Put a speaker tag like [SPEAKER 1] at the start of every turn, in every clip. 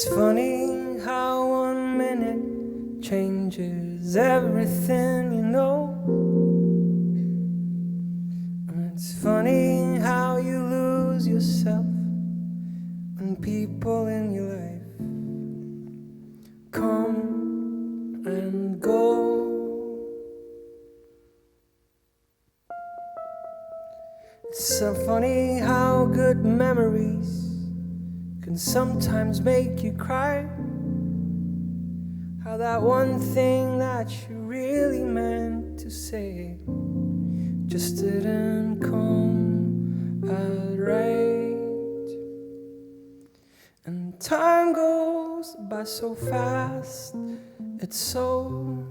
[SPEAKER 1] It's funny how 1 minute changes everything you know. And it's funny how you lose yourself when people in your life come and go. It's so funny how good memories can sometimes make you cry. How that one thing that you really meant to say just didn't come out right. And time goes by so fast, it's so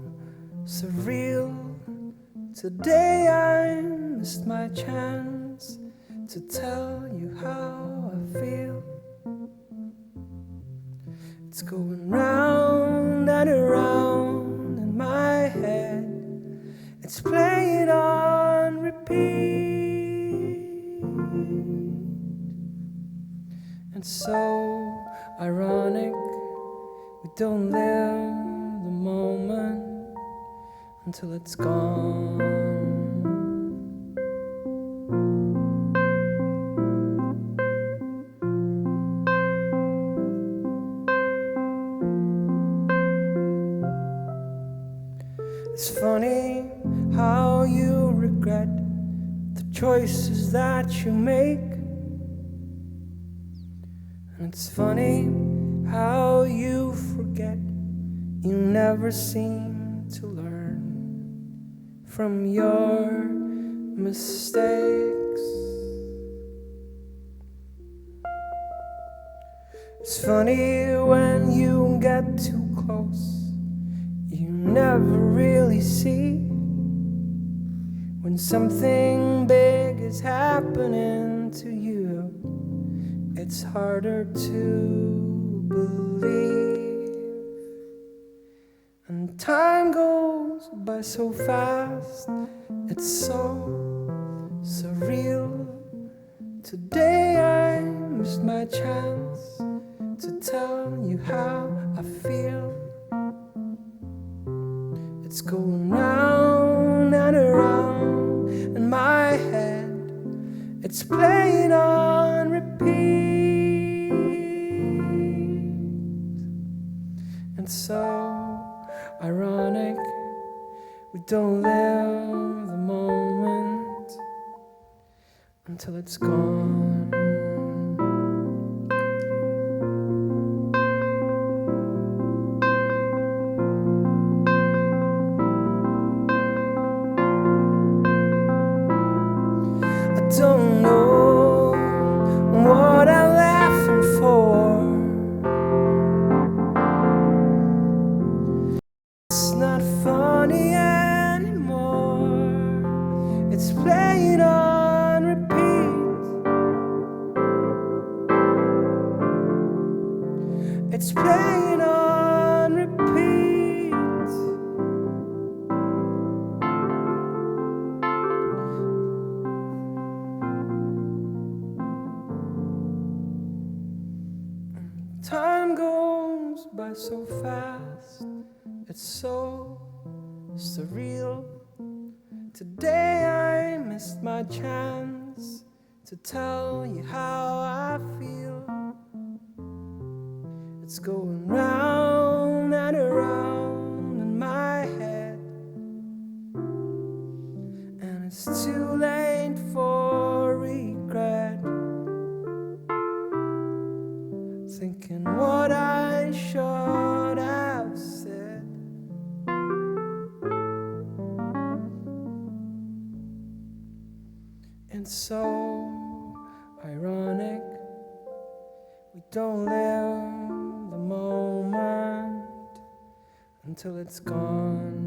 [SPEAKER 1] surreal. Today I missed my chance to tell you how I feel. It's going round and around in my head. It's playing on repeat. And so ironic, we don't live the moment until it's gone. It's funny how you regret the choices that you make. And it's funny how you forget you never seem to learn from your mistakes. It's funny when you get too close, you never really see when something big is happening to you. It's harder to believe. And time goes by so fast, it's so surreal. Today I missed my chance to tell you how I feel. It's going round and around in my head. It's playing on repeat. And so ironic, we don't live the moment until it's gone. Don't know what I'm laughing for. It's not funny anymore. It's playing on repeat. It's playing on repeat. Time goes by so fast, it's so surreal. Today I missed my chance to tell you how I feel. It's going round and around in my head, and it's too late for regret. Thinking what I should have said. And so ironic, we don't live the moment until it's gone.